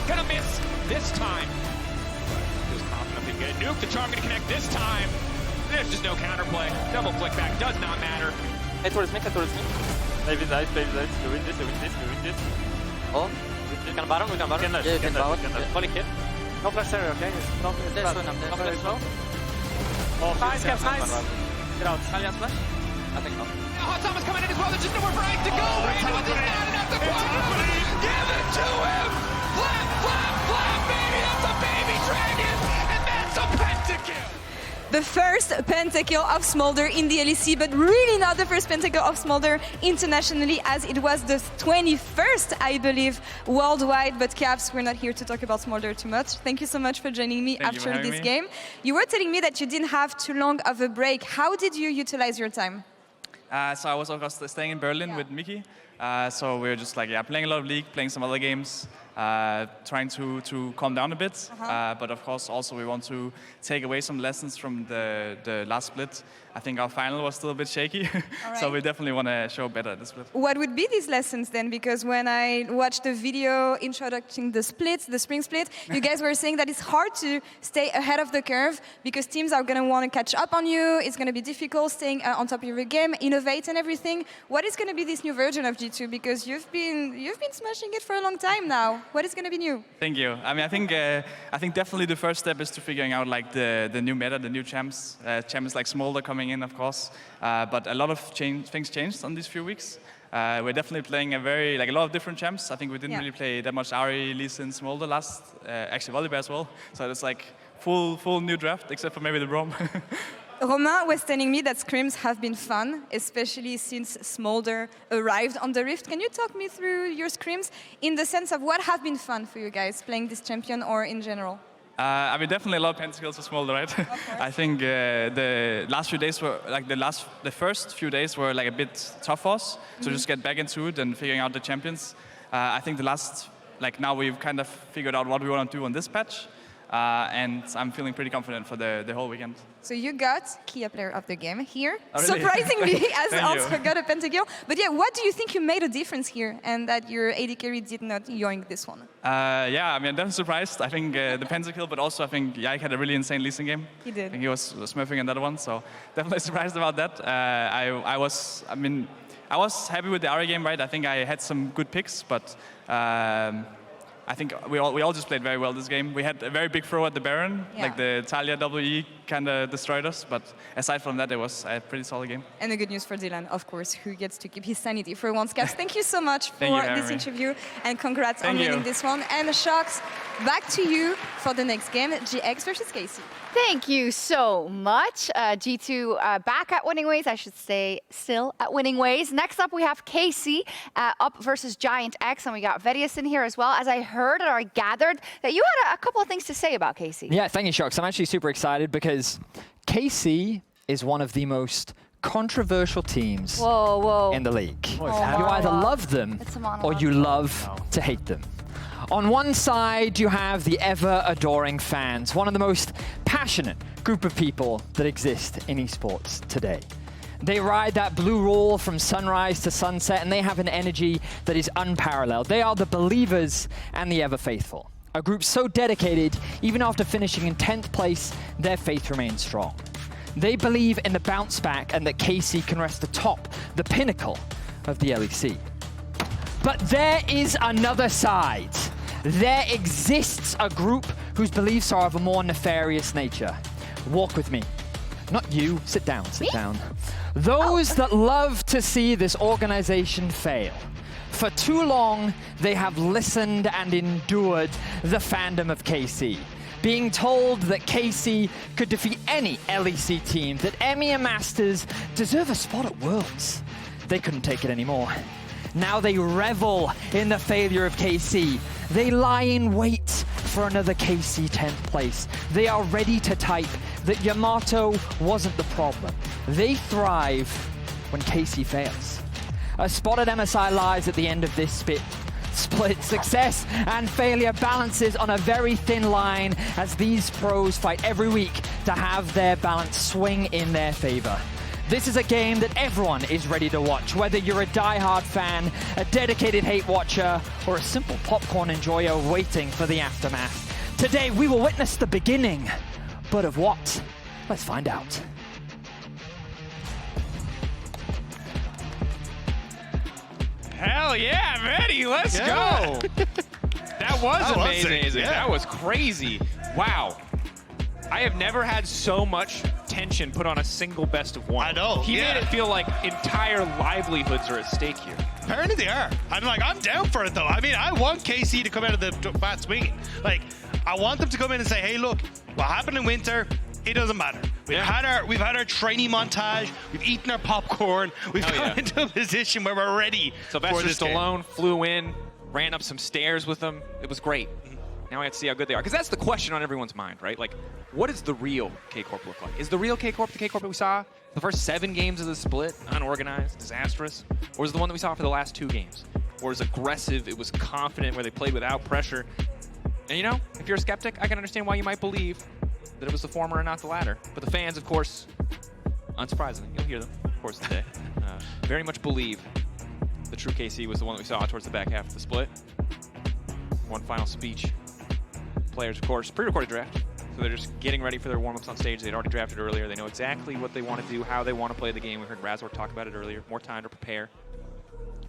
Gonna miss this time. Feels confident we get a nuke. The charm gonna connect this time. There's just no counterplay. Double flick back does not matter. Hey, towards me. Maybe dice. We win this. Oh, We can bottom. yeah, you can bow. Volley kid. No flash area, okay? There's one up there. No flash slow. Oh, nice, Capz, nice. Get out. Alias flash? I think not. Hot Thomas coming in as well. There's just nowhere for Ike to go. Randy with this not enough to give it to him. Flap, baby. That's a baby dragon. And that's a pentakill. The first pentakill of Smolder in the LEC, but really not the first pentakill of Smolder internationally, as it was the 21st, I believe, worldwide. But Capz, we're not here to talk about Smolder too much. Thank you so much for joining me after this game. You were telling me that you didn't have too long of a break. How did you utilize your time? So I was, of course, staying in Berlin with Mickey. So we were just like, playing a lot of League, playing some other games, trying to calm down a bit. But of course, also we want to take away some lessons from the last split. I think our final was still a bit shaky, so we definitely want to show better at the split. What would be these lessons then? Because when I watched the video introducing the splits, the spring split, you guys were saying that it's hard to stay ahead of the curve because teams are going to want to catch up on you. It's going to be difficult staying on top of your game, innovate and everything. What is going to be this new version of G2? Because you've been smashing it for a long time now. What is going to be new? Thank you. I mean, I think definitely the first step is to figuring out like the new meta, the new champs, champs like Smolder coming in, of course. But a lot of things changed on these few weeks. We're definitely playing a lot of different champs. I think we didn't really play that much Ahri, Lee Sin, Smolder last, actually Volibear as well. So it's like full new draft, except for maybe the Brom. Romain was telling me that scrims have been fun, especially since Smolder arrived on the Rift. Can you talk me through your scrims in the sense of what have been fun for you guys playing this champion or in general? I mean, definitely a lot of pentacles for Smolder, right? I think the last few days were like the first few days were like a bit tough for us to just get back into it and figuring out the champions. I think the last, like now we've kind of figured out what we want to do on this patch. And I'm feeling pretty confident for the whole weekend. So you got key player of the game here, oh, really? surprisingly, as Thank also you. got a pentakill. But yeah, what do you think you made a difference here and that your AD carry did not yoink this one? Yeah, I mean, I'm definitely surprised. I think the pentakill, but also I think Ike had a really insane Lee Sin game. He did. I think he was smurfing another one, so definitely surprised about that. I was happy with the Ahri game, right? I think I had some good picks, but I think we all just played very well this game. We had a very big throw at the Baron, like the Talia WE kind of destroyed us, but aside from that, it was a pretty solid game. And the good news for Dylan, of course, who gets to keep his sanity for once. Capz, thank you so much for this interview, and congrats on winning this one. And Sjokz, back to you for the next game, GX versus KC. Thank you so much. G2 back at winning ways, I should say, still at winning ways. Next up, we have KC up versus GIANTX, and we got Vedius in here as well. As I heard or I gathered that you had a couple of things to say about KC. Yeah, thank you, Sjokz. I'm actually super excited because KC is one of the most controversial teams in the league. You either love them or you love to hate them. On one side, you have the ever-adoring fans, one of the most passionate group of people that exist in esports today. They ride that blue roll from sunrise to sunset, and they have an energy that is unparalleled. They are the believers and the ever-faithful. A group so dedicated, even after finishing in 10th place, their faith remains strong. They believe in the bounce back and that KC can rest atop the pinnacle of the LEC. But there is another side. There exists a group whose beliefs are of a more nefarious nature. Walk with me. Not you, sit down, sit down. Those that love to see this organization fail. For too long, they have listened and endured the fandom of KC, being told that KC could defeat any LEC team, that EMEA Masters deserve a spot at Worlds. They couldn't take it anymore. Now they revel in the failure of KC. They lie in wait for another KC 10th place. They are ready to type that Yamato wasn't the problem. They thrive when KC fails. A spot at MSI lies at the end of this split. Success and failure balances on a very thin line as these pros fight every week to have their balance swing in their favor. This is a game that everyone is ready to watch, whether you're a die-hard fan, a dedicated hate watcher, or a simple popcorn enjoyer waiting for the aftermath. Today, we will witness the beginning, but of what? Let's find out. Hell yeah, ready, let's go. That was amazing. Yeah. That was crazy. Wow. I have never had so much tension put on a single best of one. I know. He made it feel like entire livelihoods are at stake here. Apparently they are. I'm down for it though. I mean, I want KC to come out of the bat swinging. Like, I want them to come in and say, hey, look, what happened in winter, it doesn't matter. We've had our training montage. We've eaten our popcorn. We've come into a position where we're ready for this game. Stallone flew in, ran up some stairs with them. It was great. Now I have to see how good they are. Because that's the question on everyone's mind, right? Like, what does the real K-Corp look like? Is the real K-Corp the K-Corp that we saw the first 7 games of the split? Unorganized, disastrous? Or is it the one that we saw for the last 2 games? Or is aggressive, it was confident, where they played without pressure? And you know, if you're a skeptic, I can understand why you might believe that it was the former and not the latter. But the fans, of course, unsurprisingly, you'll hear them, of course, today, very much believe the true KC was the one that we saw towards the back half of the split. One final speech. Players, of course, pre-recorded draft. So they're just getting ready for their warm-ups on stage. They'd already drafted earlier. They know exactly what they want to do, how they want to play the game. We heard Razor talk about it earlier. More time to prepare.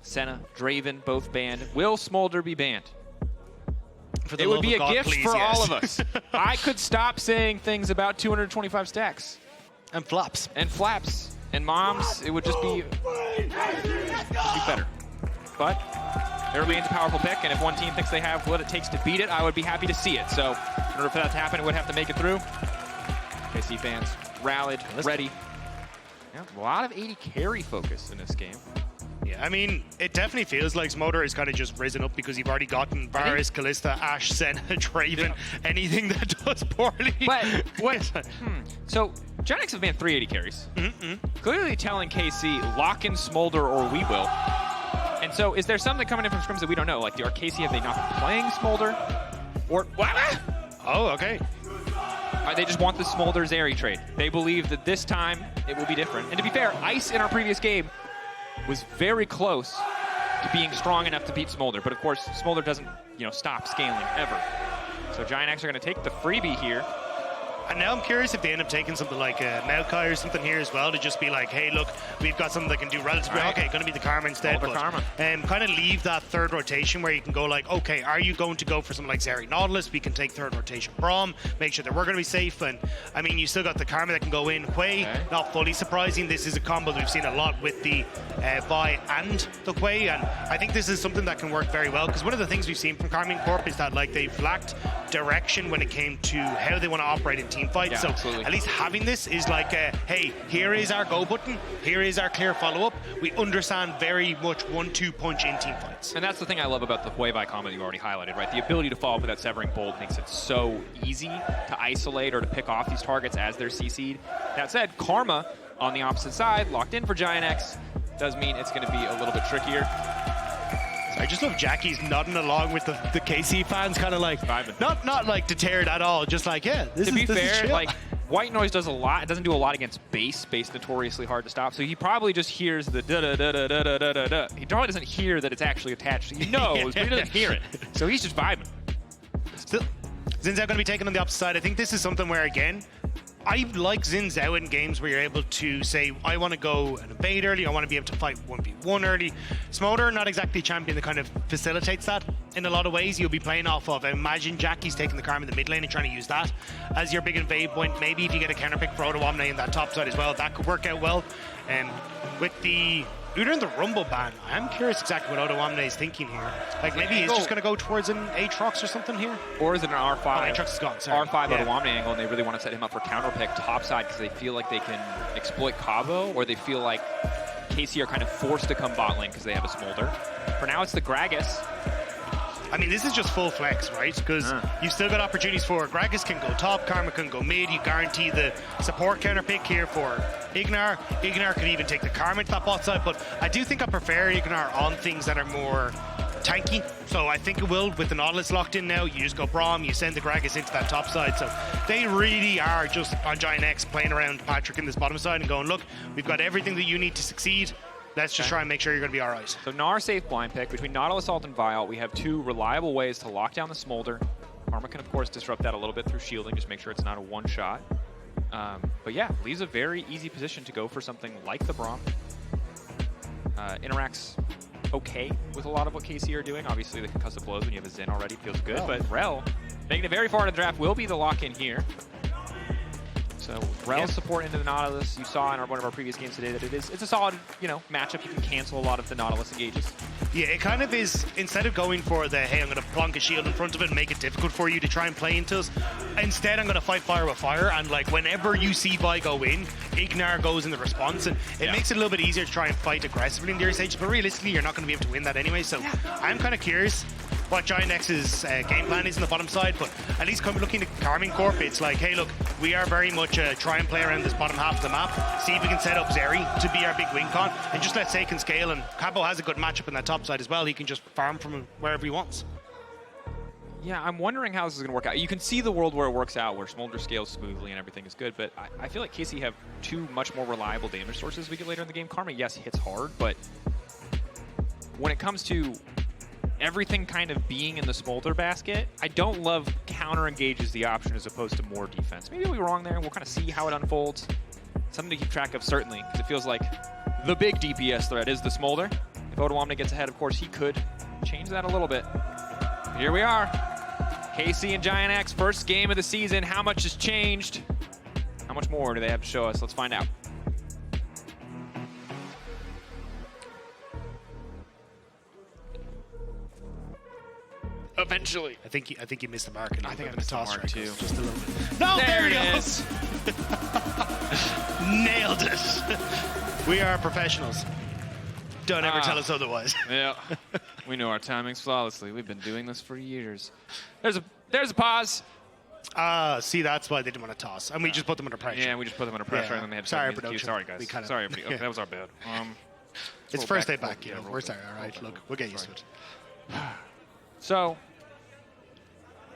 Senna, Draven, both banned. Will Smolder be banned? It would be a gift for all of us. I could stop saying things about 225 stacks. And flops. And flaps. And moms. It would just be better. But it remains a powerful pick, and if one team thinks they have what it takes to beat it, I would be happy to see it. So in order for that to happen, it would have to make it through. KC fans rallied, ready. Yeah, a lot of AD carry focus in this game. Yeah, I mean, it definitely feels like Smolder has kind of just risen up because you've already gotten Varus, Kalista, Ashe, Senna, Draven, anything that does poorly. But what? So GIANTX have banned 3 AD carries. Clearly telling KC, lock in Smolder or we will. And so is there something coming in from scrims that we don't know? Like, KC, have they not been playing Smolder? Or what? Oh, okay. They just want the Smolder Zeri trade. They believe that this time it will be different. And to be fair, Ice in our previous game was very close to being strong enough to beat Smolder. But of course, Smolder doesn't, stop scaling ever. So GIANTX are going to take the freebie here. And now I'm curious if they end up taking something like Maokai or something here as well to just be like, hey, look, we've got something that can do relatively okay, going to be the Karma instead. But kind of leave that third rotation where you can go like, okay, are you going to go for something like Zeri Nautilus? We can take third rotation Braum, make sure that we're going to be safe. And I mean, you still got the Karma that can go in. Hwei, not fully surprising. This is a combo that we've seen a lot with the Hwei and the Hwei. And I think this is something that can work very well because one of the things we've seen from Karmine Corp is that like they've lacked direction when it came to how they want to operate in team fights. So at least having this is like, hey, here is our go button. Here is our clear follow-up. We understand very much 1-2 punch in team fights. And that's the thing I love about the Hwei combo you already highlighted, right? The ability to follow up with that Severing Bolt makes it so easy to isolate or to pick off these targets as they're CC'd. That said, Karma on the opposite side, locked in for GIANTX, does mean it's going to be a little bit trickier. I just love Jackie's nodding along with the KC fans, kind of like, not like deterred at all, just like, yeah, this is chill. To be fair, like, White Noise does a lot. It doesn't do a lot against base. Base notoriously hard to stop. So he probably just hears the da-da-da-da-da-da-da-da. He probably doesn't hear that it's actually attached. He knows, but he doesn't hear it. So he's just vibing. Still, Xin Zhao going to be taken on the opposite side. I think this is something where, again, I like Xin Zhao in games where you're able to say, I want to go and invade early, I want to be able to fight 1v1 early. Smolder, not exactly a champion that kind of facilitates that in a lot of ways. You'll be playing off of, I imagine Jackie's taking the Karma in the mid lane and trying to use that as your big invade point. Maybe if you get a counter pick for Odoamne in that top side as well, that could work out well. With the Udyr and the Rumble ban, I'm curious exactly what Odoamne is thinking here. Like maybe he's just going to go towards an Aatrox or something here? Or is it an R5? Oh, Aatrox is gone, sorry. R5 Odoamne angle, and they really want to set him up for counter pick topside because they feel like they can exploit Cabo, or they feel like KC are kind of forced to come bot lane because they have a Smolder. For now, it's the Gragas. I mean, this is just full flex, right? Because you've still got opportunities for Gragas can go top, Karma can go mid. You guarantee the support counter pick here for IgNar. IgNar could even take the Karma to that bot side, but I do think I prefer IgNar on things that are more tanky. So I think it will, with the Nautilus locked in now, you just go Braum, you send the Gragas into that top side. So they really are just on GIANTX playing around Patrik in this bottom side and going, look, we've got everything that you need to succeed. Let's just try and make sure you're going to be all right. So Gnar safe blind pick. Between Nautilus, Ult, and Vile, we have 2 reliable ways to lock down the Smolder. Karma can, of course, disrupt that a little bit through shielding, just make sure it's not a one-shot. But yeah, leaves a very easy position to go for something like the Braum. Interacts okay with a lot of what KC are doing. Obviously, the concussive blows when you have a Zen already feels good, but Rell, making it very far into the draft, will be the lock-in here. So Rell's support into the Nautilus, you saw in one of our previous games today that it's a solid, matchup. You can cancel a lot of the Nautilus engages. Yeah, it kind of is, instead of going for the, hey, I'm going to plonk a shield in front of it and make it difficult for you to try and play into us, instead I'm going to fight fire with fire, and like whenever you see Hwei go in, IgNar goes in the response, and it makes it a little bit easier to try and fight aggressively in the early stages, but realistically you're not going to be able to win that anyway, so I'm kind of curious what GIANTX's game plan is in the bottom side, but at least looking at Karmine Corp, it's like, hey, look, we are very much try and play around this bottom half of the map, see if we can set up Zeri to be our big wing con, and just let Saken scale, and Cabo has a good matchup in that top side as well. He can just farm from wherever he wants. Yeah, I'm wondering how this is going to work out. You can see the world where it works out, where Smolder scales smoothly and everything is good, but I feel like KC have 2 much more reliable damage sources we get later in the game. Karma, yes, hits hard, but when it comes to everything kind of being in the Smolder basket, I don't love counter engage as the option as opposed to more defense. Maybe I'll be wrong there. We'll kind of see how it unfolds. Something to keep track of, certainly, because it feels like the big DPS threat is the Smolder. If Odoamne gets ahead, of course, he could change that a little bit. Here we are. KC and GIANTX, first game of the season. How much has changed? How much more do they have to show us? Let's find out. Eventually. I think you missed the mark. I think I missed the mark too. Just a little bit. No, there it is. Nailed it. We are professionals. Don't ever tell us otherwise. Yeah, we know our timings flawlessly. We've been doing this for years. There's a pause. See, that's why they didn't want to toss, and we just put them under pressure. Yeah, we just put them under pressure, and then they had sorry, production. Sorry, guys. Sorry, everybody. Okay, that was our bad. It's first day back, We're sorry. All right, look, we'll get used to it. So,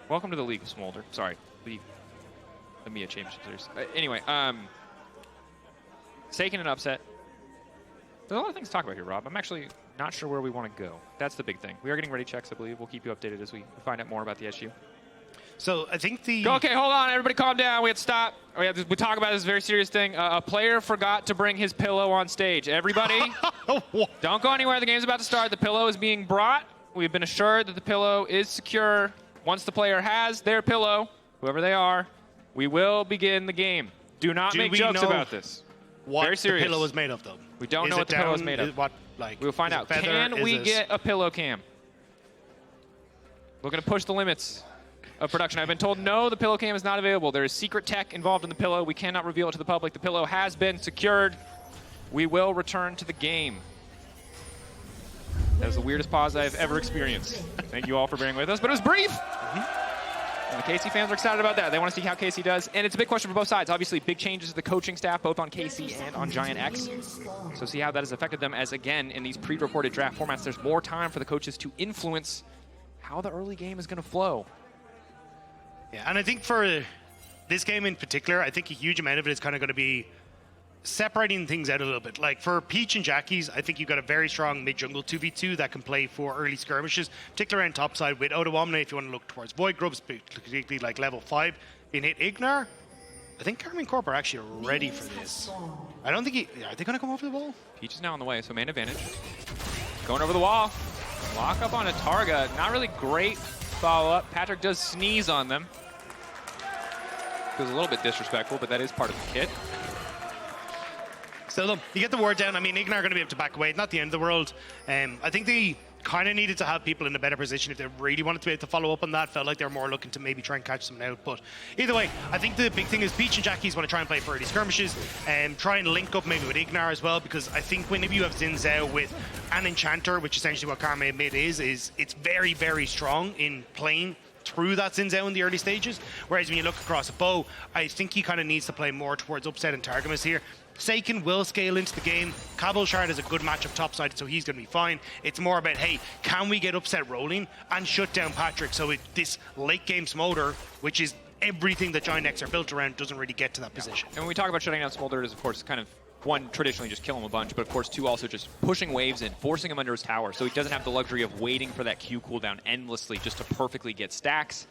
welcome to the League of Smolder. Sorry, the EMEA Championship Series. Anyway, Saken an upset. There's a lot of things to talk about here, Rob. I'm actually not sure where we want to go. That's the big thing. We are getting ready checks, I believe. We'll keep you updated as we find out more about the SU. So I think the... Okay, hold on. Everybody calm down. We have to stop. We talk about this very serious thing. A player forgot to bring his pillow on stage. Everybody, don't go anywhere. The game's about to start. The pillow is being brought. We've been assured that the pillow is secure. Once the player has their pillow, whoever they are, we will begin the game. Do not make jokes about this. What very serious. The pillow is made of, though? We don't know what the pillow is made of. We'll find out. Can we get a pillow cam? We're going to push the limits of production. I've been told no, the pillow cam is not available. There is secret tech involved in the pillow. We cannot reveal it to the public. The pillow has been secured. We will return to the game. That was the weirdest pause I've ever experienced. Thank you all for bearing with us, but it was brief. And the KC fans are excited about that. They want to see how KC does. And it's a big question for both sides. Obviously, big changes to the coaching staff, both on KC and on GIANTX. So see how that has affected them as, again, in these pre-reported draft formats, there's more time for the coaches to influence how the early game is going to flow. Yeah, and I think for this game in particular, I think a huge amount of it is kind of going to be separating things out a little bit. Like for Peach and Jackie's, I think you've got a very strong mid-jungle 2v2 that can play for early skirmishes, particularly around topside with Odoamne if you want to look towards Void Grubs, particularly like level 5, being hit IgNar. I think Karmine Corp are actually ready for this. I don't think are they going to come over the wall? Peach is now on the way, so main advantage. Going over the wall. Lock up on a Targa. Not really great follow-up. Patrik does sneeze on them. Feels a little bit disrespectful, but that is part of the kit. Still, you get the word down. I mean, IgNar are going to be able to back away. Not the end of the world. I think they kind of needed to have people in a better position if they really wanted to be able to follow up on that. Felt like they were more looking to maybe try and catch someone out. But either way, I think the big thing is Peach and Jackie's want to try and play for early skirmishes and try and link up maybe with IgNar as well, because I think whenever you have Zhao with an Enchanter, which essentially what Karmine mid is it's very, very strong in playing through that Zhao in the early stages. Whereas when you look across a bow, I think he kind of needs to play more towards Upset and Targamas here. Saken will scale into the game. Cabochard is a good matchup topside, so he's going to be fine. It's more about, hey, can we get upset rolling and shut down Patrik so this late game Smolder, which is everything that GIANTX are built around, doesn't really get to that position. And when we talk about shutting down Smolder, it is of course kind of one, traditionally just kill him a bunch, but of course two, also just pushing waves in, forcing him under his tower, so he doesn't have the luxury of waiting for that Q cooldown endlessly just to perfectly get stacks.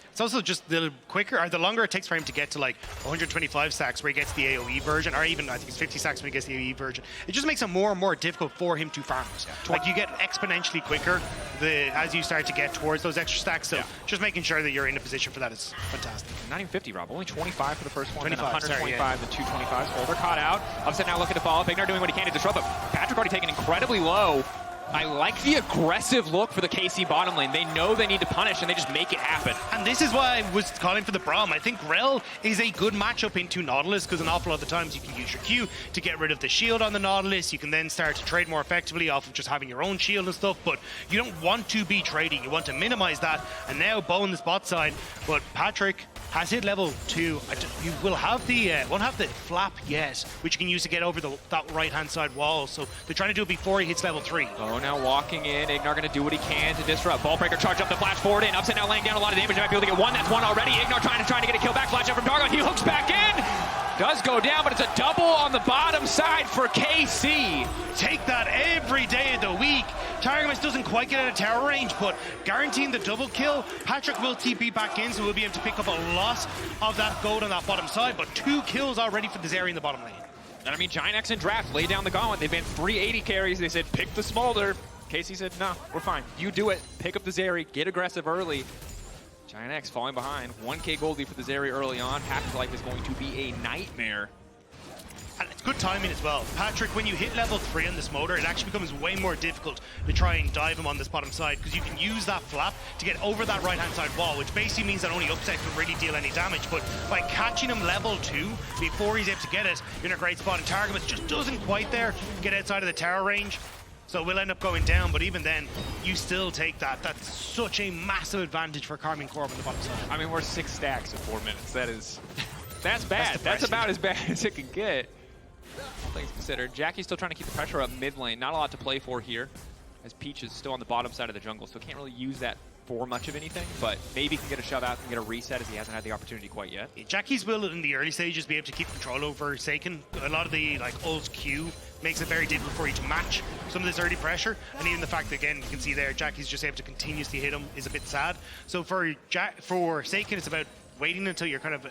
It's also just the quicker, or the longer it takes for him to get to like 125 stacks where he gets the AoE version, or even I think it's 50 stacks when he gets the AoE version. It just makes it more and more difficult for him to farm. Yeah. Like you get exponentially quicker as you start to get towards those extra stacks. So just making sure that you're in a position for that is fantastic. Not even 50, Rob. Only 25 for the first one, 25, then 125, then 225. Smolder caught out. Upset now looking to follow up. IgNar doing what he can to disrupt, but Patrik already taken incredibly low. I like the aggressive look for the KC bottom lane. They know they need to punish, and they just make it happen. And this is why I was calling for the Braum. I think Rell is a good matchup into Nautilus, because an awful lot of the times you can use your Q to get rid of the shield on the Nautilus. You can then start to trade more effectively off of just having your own shield and stuff, but you don't want to be trading. You want to minimize that. And now Bo on the spot side, but Patrik has hit level 2. You will have the won't have the flap yet, which you can use to get over that right-hand side wall. So they're trying to do it before he hits level 3. Oh, now walking in. IgNar going to do what he can to disrupt. Ballbreaker charge up the flash forward in. Upset now laying down a lot of damage. They might be able to get one. That's one already. IgNar trying to get a kill back. Flash up from Targamas. He hooks back in. Does go down, but it's a double on the bottom side for KC. Take that every day of the week. Targamas doesn't quite get out of tower range, but guaranteeing the double kill. Patrik will TP back in, so we'll be able to pick up a lot of that gold on that bottom side, but 2 kills already for the Zeri in the bottom lane. And I mean, GIANTX in draft lay down the gauntlet. They've been 380 carries. They said, pick the Smolder. KC said, no, we're fine. You do it. Pick up the Zeri. Get aggressive early. GIANTX falling behind. 1k goldie for the Zeri early on. Pat's life is going to be a nightmare. And it's good timing as well. Patrik, when you hit level 3 on the Smolder, it actually becomes way more difficult to try and dive him on this bottom side, because you can use that flap to get over that right-hand side wall, which basically means that only upset can really deal any damage. But by catching him level 2 before he's able to get it, you're in a great spot. And Targamas just doesn't quite get outside of the tower range. So we'll end up going down, but even then, you still take that. That's such a massive advantage for Karmine Corp on the bottom side. I mean, we're 6 stacks in 4 minutes. That's bad. That's about as bad as it can get. All things considered. Jackie's still trying to keep the pressure up mid lane. Not a lot to play for here, as Peach is still on the bottom side of the jungle, so can't really use that for much of anything, but maybe can get a shove out, can get a reset, as he hasn't had the opportunity quite yet. Jackie's will in the early stages be able to keep control over Saken. A lot of the ult Q makes it very difficult for you to match some of this early pressure, and even the fact that, again, you can see there, Jackie's just able to continuously hit him is a bit sad. So for Saken, it's about waiting until you're kind of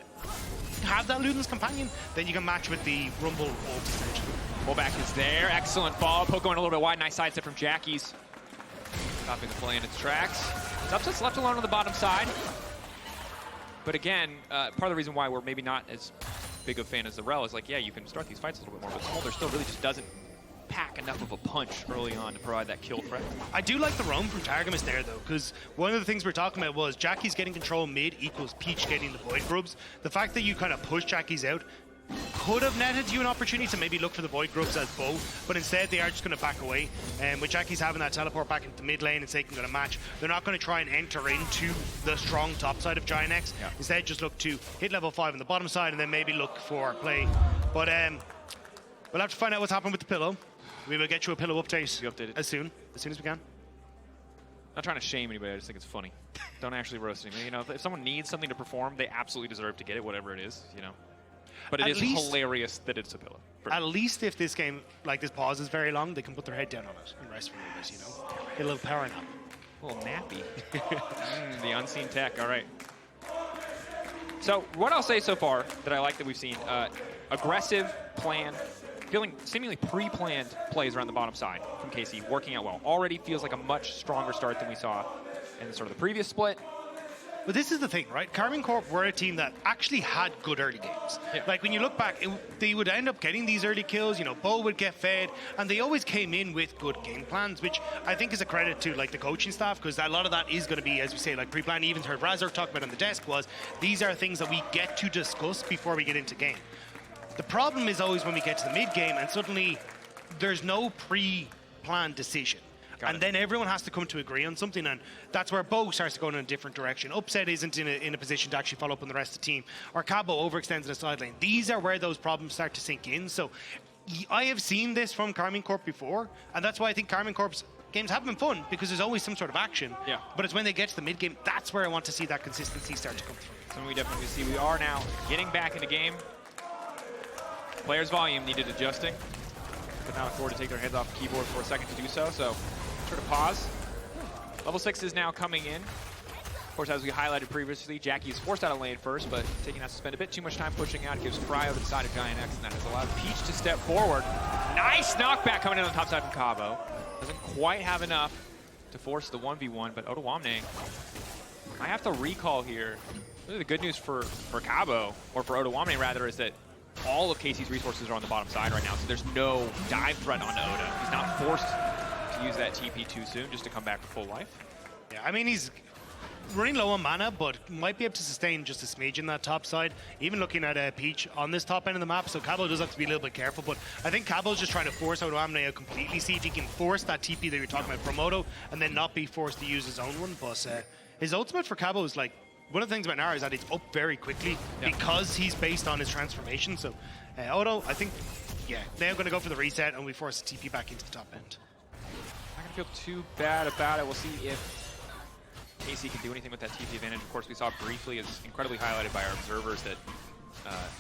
have that Luden's companion, then you can match with the Rumble ult essentially. Pullback is there, excellent ball. Poke going a little bit wide, nice sidestep from Jackie's. Stopping the play in its tracks. Upset's left alone on the bottom side. But again, part of the reason why we're maybe not as big of a fan as the Rell is like, yeah, you can start these fights a little bit more, but Smolder still really just doesn't pack enough of a punch early on to provide that kill threat. I do like the roam from Targamas there, though, because one of the things we're talking about was Jackie's getting control mid equals Peach getting the Void Grubs. The fact that you kind of push Jackie's out could have netted you an opportunity to maybe look for the Void Grubs as Bo, but instead they are just going to back away. And with Jackie's having that teleport back into mid lane and Saken going to match, they're not going to try and enter into the strong top side of GIANTX. Yeah. Instead, just look to hit level 5 on the bottom side and then maybe look for play. But we'll have to find out what's happened with the pillow. We will get you a pillow update as soon as we can. Not trying to shame anybody, I just think it's funny. Don't actually roast anybody. You know, if someone needs something to perform, they absolutely deserve to get it, whatever it is, you know. But it is hilarious that it's a pillow. At least if this game, like this pause is very long, they can put their head down on it and rest for a little bit, you know. Get a little power nap. A little nappy. The unseen tech, all right. So what I'll say so far that I like that we've seen, aggressive, planned, feeling seemingly pre-planned plays around the bottom side from KC, working out well. Already feels like a much stronger start than we saw in sort of the previous split. But this is the thing, right? Karmine Corp were a team that actually had good early games. Yeah. Like, when you look back, they would end up getting these early kills, you know, Bo would get fed, and they always came in with good game plans, which I think is a credit to, like, the coaching staff, because a lot of that is going to be, as we say, like, pre-planned. Even heard Razor talk about on the desk was, these are things that we get to discuss before we get into game. The problem is always when we get to the mid-game, and suddenly there's no pre-planned decision. and then everyone has to come to agree on something, and that's where Bo starts to go in a different direction. Upset isn't in a position to actually follow up on the rest of the team, or Cabo overextends in the side lane. These are where those problems start to sink in. So I have seen this from Karmine Corp before, and that's why I think Karmine Corp's games have been fun, because there's always some sort of action. Yeah. But it's when they get to the mid game, that's where I want to see that consistency start to come through. Something we definitely see. We are now getting back into game. Players' volume needed adjusting. Could not afford to take their hands off the keyboard for a second to do so, so sort of pause. Level 6 is now coming in. Of course, as we highlighted previously, Jackie is forced out of lane first, but taking that to spend a bit too much time pushing out. It gives Cryo the side of GIANTX, and that has allowed Peach to step forward. Nice knockback coming in on the top side from Cabo. Doesn't quite have enough to force the 1v1, but Odoamne, I have to recall here. Really the good news for Cabo, or for Odoamne rather, is that all of KC's resources are on the bottom side right now, so there's no dive threat onto Oda. He's not forced to use that TP too soon just to come back to full life. Yeah, I mean, he's running low on mana, but might be able to sustain just a smidge in that top side. Even looking at Peach on this top end of the map, so Cabo does have to be a little bit careful, but I think Cabo's just trying to force Odoamne out completely, see if he can force that TP that you're talking about from Odo, and then not be forced to use his own one. But his ultimate for Cabo is like, one of the things about Gnar is that it's up very quickly because he's based on his transformation. So Odo, I think, yeah, they're going to go for the reset and we force the TP back into the top end. Not going to feel too bad about it. We'll see if KC can do anything with that TP advantage. Of course, we saw briefly, it's incredibly highlighted by our observers, that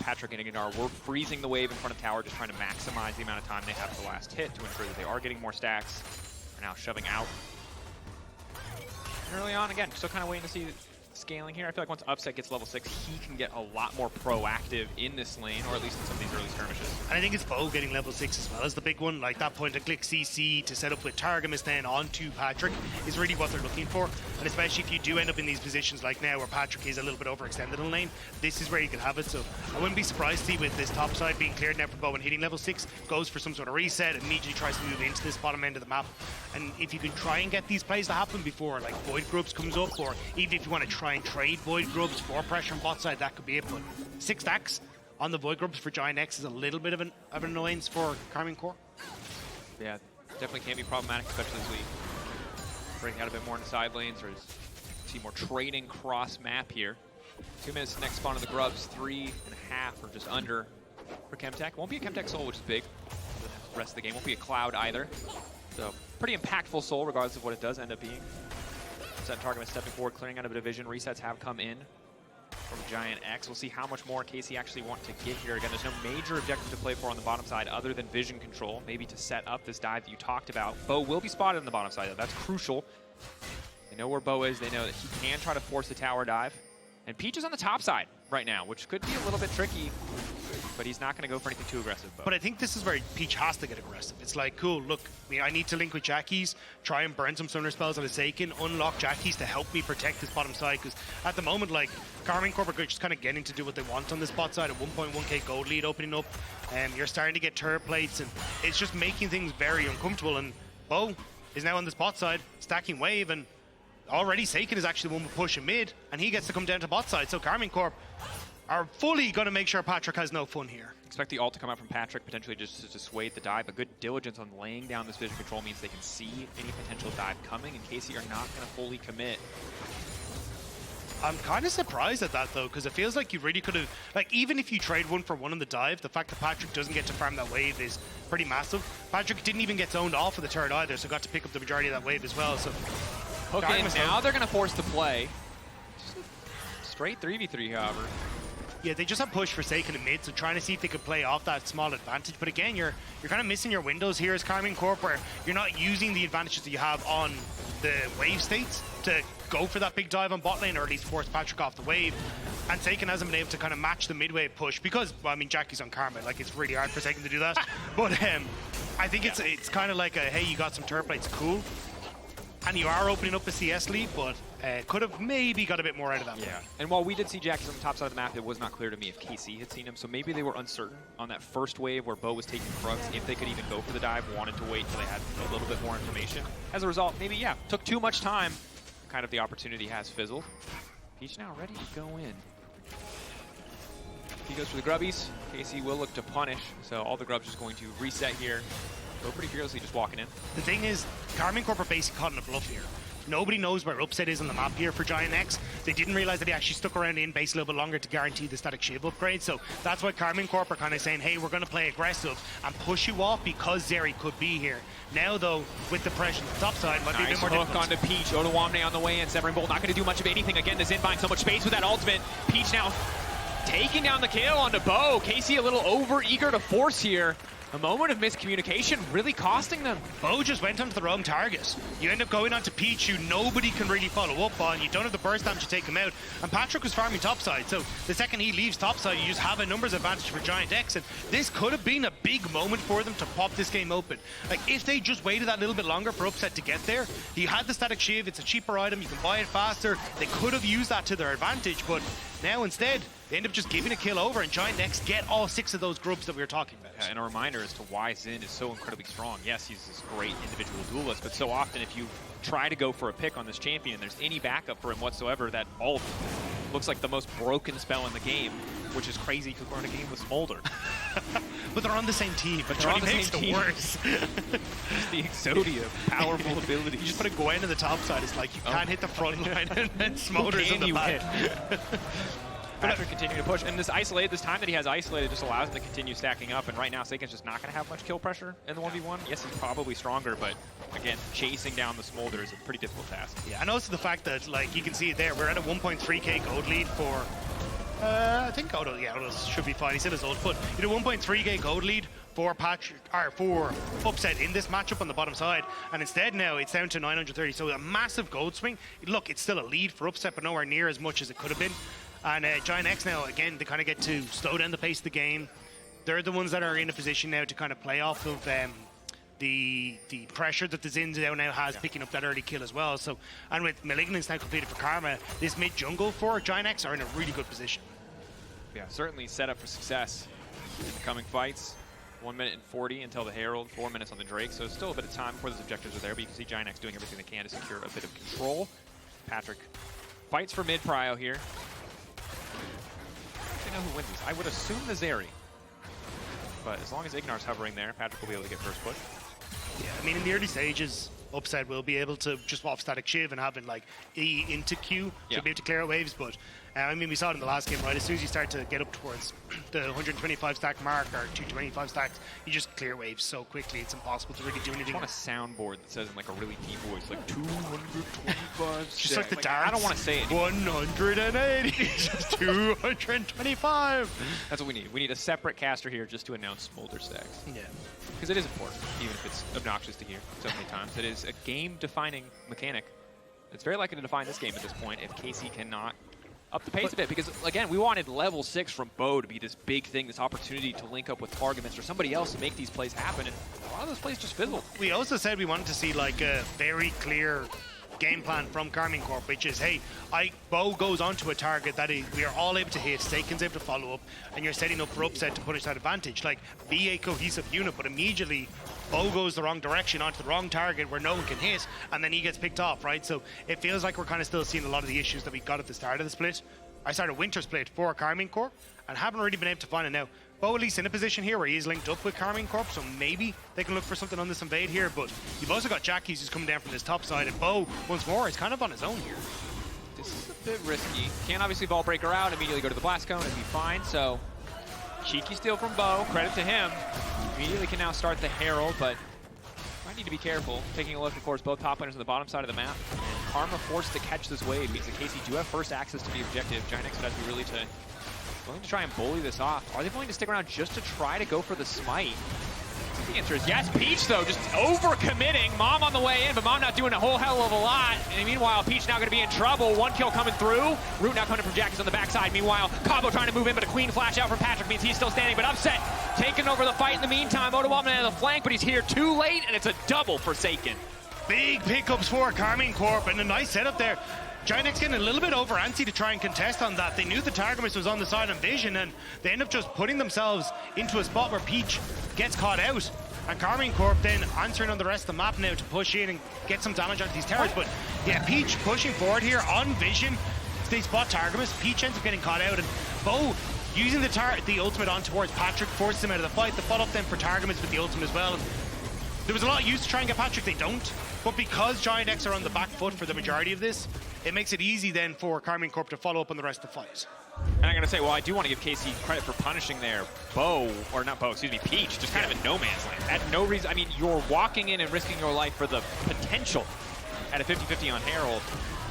Patrik and IgNar were freezing the wave in front of tower, just trying to maximize the amount of time they have for the last hit to ensure that they are getting more stacks. They're now shoving out. And early on, again, still kind of waiting to see scaling here. I feel like once Upset gets level 6, he can get a lot more proactive in this lane, or at least in some of these early skirmishes. And I think it's Bo getting level 6 as well as the big one. Like that point and click CC to set up with Targamas then onto Patrik is really what they're looking for. And especially if you do end up in these positions like now where Patrik is a little bit overextended in lane, this is where you can have it. So I wouldn't be surprised to see with this top side being cleared now for Bo and hitting level 6, goes for some sort of reset, immediately tries to move into this bottom end of the map. And if you can try and get these plays to happen before like Void Grubs comes up, or even if you want to try and trade Void Grubs for pressure on bot side, that could be it. But 6 stacks on the Void Grubs for GIANTX is a little bit of an annoyance for Karmine Corp. Yeah, definitely can be problematic, especially as we break out a bit more in the side lanes, or see more trading cross map here. 2 minutes to next spawn of the Grubs, 3.5 or just under for Chemtech. Won't be a Chemtech Soul, which is big. The rest of the game won't be a Cloud either. So pretty impactful Soul, regardless of what it does end up being. Set Targamas stepping forward, clearing out a bit of vision. Resets have come in from GIANTX. We'll see how much more KC actually want to get here. Again, there's no major objective to play for on the bottom side other than vision control, maybe to set up this dive that you talked about. Bo will be spotted on the bottom side, though. That's crucial. They know where Bo is. They know that he can try to force the tower dive. And Peach is on the top side right now, which could be a little bit tricky, but he's not going to go for anything too aggressive. But I think this is where Peach has to get aggressive. It's like, cool, look, I need to link with Jackie's, try and burn some summoner spells on a Saken, unlock Jackie's to help me protect this bottom side, because at the moment, like, Karmine Corp are just kind of getting to do what they want on this bot side, a 1.1k gold lead opening up, and you're starting to get turret plates, and it's just making things very uncomfortable, and Bo is now on this bot side, stacking wave, and already Saken is actually the one pushing mid, and he gets to come down to bot side, so Karmine Corp are fully going to make sure Patrik has no fun here. Expect the ult to come out from Patrik, potentially just to dissuade the dive. But good diligence on laying down this vision control means they can see any potential dive coming, and KC are not going to fully commit. I'm kind of surprised at that, though, because it feels like you really could have, like, even if you trade one for one on the dive, the fact that Patrik doesn't get to farm that wave is pretty massive. Patrik didn't even get zoned off of the turret either, so got to pick up the majority of that wave as well. So hook in, now they're going to force the play. Just a straight 3v3, however. Yeah, they just have push for Saken in mid, so trying to see if they could play off that small advantage. But again, you're kind of missing your windows here as Karmine Corp, where you're not using the advantages that you have on the wave states to go for that big dive on bot lane, or at least force Patrik off the wave. And Saken hasn't been able to kind of match the mid-wave push because, well, I mean, Jackie's on Karma, like it's really hard for Saken to do that. But I think it's kind of like a, hey, you got some turret plates, cool. And you are opening up a CS lead, but could have maybe got a bit more out of that. Yeah, and while we did see Jackie's on the top side of the map, it was not clear to me if KC had seen him, so maybe they were uncertain on that first wave where Bo was taking Krugs, if they could even go for the dive, wanted to wait until they had a little bit more information. As a result, maybe, yeah, took too much time. Kind of the opportunity has fizzled. Peach now ready to go in. He goes for the grubbies. KC will look to punish, so all the grubs just going to reset here. Bo pretty fearlessly just walking in. The thing is, Karmine Corp are basically caught in a bluff here. Nobody knows where Upset is on the map here for GIANTX. They didn't realize that he actually stuck around in base a little bit longer to guarantee the static shield upgrade. So that's why Karmine Corp are kind of saying, hey, we're going to play aggressive and push you off because Zeri could be here. Now, though, with the pressure on the top side, might be a bit more hook difficult. onto Peach. Odoamne on the way in. Severing Bolt not going to do much of anything. Again, the Xin buying so much space with that ultimate. Peach now taking down the kill onto Bo. KC a little over eager to force here. A moment of miscommunication really costing them. Bo just went onto the wrong target. You end up going onto Peach, who nobody can really follow up on. You don't have the burst damage to take him out. And Patrik was farming topside, so the second he leaves topside, you just have a numbers advantage for GIANTX. And this could have been a big moment for them to pop this game open. Like, if they just waited that little bit longer for Upset to get there, he had the static shiv, it's a cheaper item, you can buy it faster. They could have used that to their advantage, but now instead, they end up just giving a kill over, and GIANTX get all 6 of those grubs that we were talking about. Yeah, and a reminder as to why Xin is so incredibly strong. Yes, he's this great individual duelist, but so often if you try to go for a pick on this champion, there's any backup for him whatsoever, that ult looks like the most broken spell in the game, which is crazy because we're in a game with Smolder. But they're on the same team, but they're on Johnny the makes same it team. worse. It's the Exodia of powerful ability. You just put a Gwen on the top side, it's like you can't hit the front line and then Smolder's in the back. Patrik continuing to push, and this time that he has isolated just allows him to continue stacking up, and right now Saken's just not going to have much kill pressure in the 1v1. Yes, he's probably stronger, but again, chasing down the Smolder is a pretty difficult task. Yeah, and also the fact that, like, you can see it there, we're at a 1.3k gold lead for, I think Odo should be fine, he said his ult, but you know, 1.3k gold lead for Patrik, or for Upset in this matchup on the bottom side, and instead now it's down to 930, so a massive gold swing. Look, it's still a lead for Upset, but nowhere near as much as it could have been. And GIANTX now, again, they kind of get to slow down the pace of the game. They're the ones that are in a position now to kind of play off of the pressure that the Xin now has, picking up that early kill as well. So, and with Malignance now completed for Karma, this mid jungle for GIANTX are in a really good position. Yeah, certainly set up for success in the coming fights. 1 minute and 40 until the Herald, 4 minutes on the Drake, so still a bit of time before those objectives are there, but you can see GIANTX doing everything they can to secure a bit of control. Patrik fights for mid prio here. I don't know who wins this. I would assume the Zeri. But as long as IgNar's hovering there, Patrik will be able to get first push. Yeah, I mean, in the early stages, Upset will be able to just off static shiv and having like E into Q to be able to clear out waves, but I mean, we saw it in the last game, right? As soon as you start to get up towards the 125 stack mark or 225 stacks, you just clear waves so quickly, it's impossible to really do anything. I want a soundboard that says in like a really deep voice, like 225 just like the darts. I don't want to say it. 180, just 225. That's what we need. We need a separate caster here just to announce Smolder stacks. Yeah. Because it is important, even if it's obnoxious to hear so many times. It is a game-defining mechanic. It's very likely to define this game at this point if KC cannot up the pace a bit, because again, we wanted level 6 from Bo to be this big thing, this opportunity to link up with Targamas or somebody else to make these plays happen, and a lot of those plays just fizzled. We also said we wanted to see like a very clear game plan from Karmine Corp, which is, hey, Bo goes onto a target that we are all able to hit, Saken's able to follow up, and you're setting up for Upset to punish that advantage. Like, be a cohesive unit, but immediately Bo goes the wrong direction onto the wrong target where no one can hit, and then he gets picked off, right? So it feels like we're kind of still seeing a lot of the issues that we got at the start of the split. I started Winter Split for Karmine Corp, and haven't really been able to find it now. Bo at least in a position here where he is linked up with Karmine Corp, so maybe they can look for something on this invade here, but you've also got Jackies who's coming down from this top side, and Bo, once more, is kind of on his own here. This is a bit risky. Can't obviously Vault Breaker out, immediately go to the Blast Cone and be fine, so cheeky steal from Bo, credit to him. Immediately can now start the Herald, but might need to be careful. Taking a look, of course, both top laners on the bottom side of the map. And Karma forced to catch this wave because the KC do have first access to the objective. GIANTX would have to be really willing to try and bully this off. Are they willing to stick around just to try to go for the smite? The answer is yes. Peach, though, just over-committing. Mom on the way in, but Mom not doing a whole hell of a lot. And meanwhile, Peach now going to be in trouble. One kill coming through. Root now coming from Jackies on the backside. Meanwhile, Cabo trying to move in, but a Queen flash out from Patrik means he's still standing. But Upset taking over the fight in the meantime. Odoamne on the flank, but he's here too late, and it's a double for Saken. Big pickups for Karmine Corp, and a nice setup there. GIANTX getting a little bit over antsy to try and contest on that. They knew the Targamas was on the side on Vision, and they end up just putting themselves into a spot where Peach gets caught out. And Karmine Corp then answering on the rest of the map now to push in and get some damage onto these towers. But yeah, Peach pushing forward here on Vision. They spot Targamas. Peach ends up getting caught out, and Bo using the ultimate on towards Patrik forces him out of the fight. The follow-up then for Targamas with the ultimate as well. there was a lot of use to try and get Patrik, they don't. But because GIANTX are on the back foot for the majority of this, it makes it easy then for Karmine Corp to follow up on the rest of the fight. And I'm going to say, well, I do want to give KC credit for punishing their Peach, just kind of in no man's land. At no reason, I mean, you're walking in and risking your life for the potential at a 50-50 on Herald.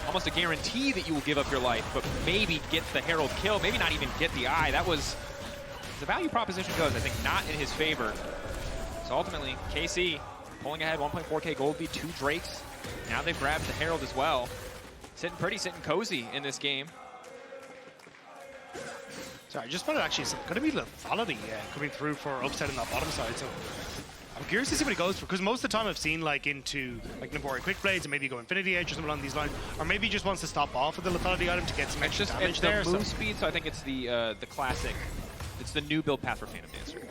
Almost a guarantee that you will give up your life, but maybe get the Herald kill, maybe not even get the eye. That was, the value proposition goes, I think, not in his favor. So ultimately, KC pulling ahead, 1.4k gold lead, 2 Drakes. Now they've grabbed the Herald as well. Sitting pretty, sitting cozy in this game. Sorry, I just wanted actually, it's going to be lethality coming through for upset on that bottom side. So I'm curious to see what he goes for, because most of the time I've seen like into like Nabori Quick Blades and maybe go Infinity Edge or something along these lines, or maybe he just wants to stop off with the lethality item to get some extra damage there. It's the move speed, so I think it's the classic. It's the new build path for Phantom Dancer.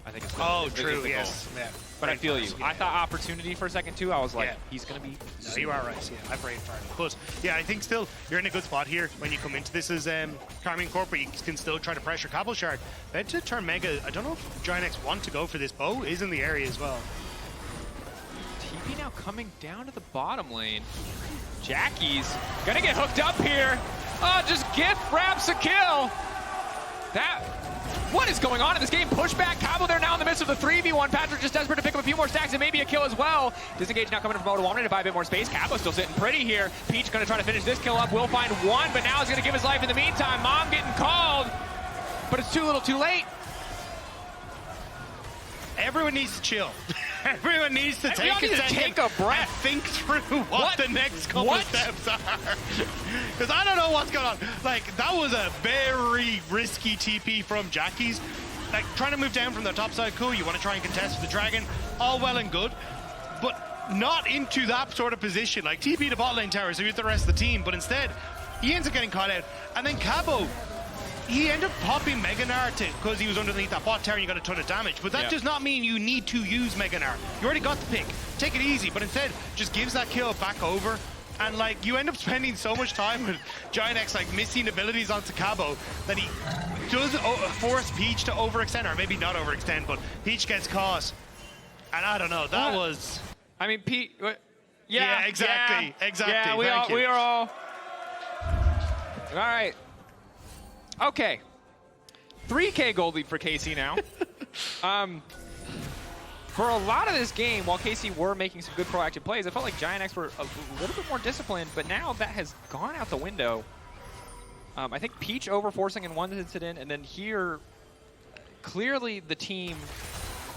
I think it's true, yes. Yeah. But I feel you. Yeah. I thought opportunity for a second too. I was like, he's going to be... No, you are right. Yeah, I brain farted. But yeah, I think still you're in a good spot here when you come into this as Karmine Corp, but you can still try to pressure Cabochard. Then to turn Mega, I don't know if GIANTX want to go for this. Bow is in the area as well. TP now coming down to the bottom lane. Jackie's going to get hooked up here. Oh, just gift wraps a kill. What is going on in this game? Pushback, Cabo there now in the midst of the 3v1. Patrik just desperate to pick up a few more stacks and maybe a kill as well. Disengage now coming from Odoamne to buy a bit more space. Cabo still sitting pretty here. Peach going to try to finish this kill up. Will find one, but now he's going to give his life in the meantime. Mom getting called, but it's too little too late. Everyone needs to chill. Everyone needs to take a breath. And think through what the next couple of steps are. Because I don't know what's going on. Like, that was a very risky TP from Jackie's. Like, trying to move down from the top side, cool. You want to try and contest with the Dragon, all well and good. But not into that sort of position. Like, TP to bot lane tower, so he's the rest of the team. But instead, he ends up getting caught out. And then Cabo, he ended up popping Gnar because he was underneath that bot tower and you got a ton of damage. But that does not mean you need to use Gnar. You already got the pick. Take it easy, but instead just gives that kill back over. And like, you end up spending so much time with GIANTX like missing abilities onto Cabo that he does force Peach to overextend, or maybe not overextend, but Peach gets caught. And I don't know, that was... I mean, Peach... Yeah, exactly. Yeah, we are all... All right. Okay, 3k gold lead for KC now. For a lot of this game, while KC were making some good proactive plays, I felt like GIANTX were a little bit more disciplined, but now that has gone out the window. I think Peach over-forcing in one incident, and then here, clearly the team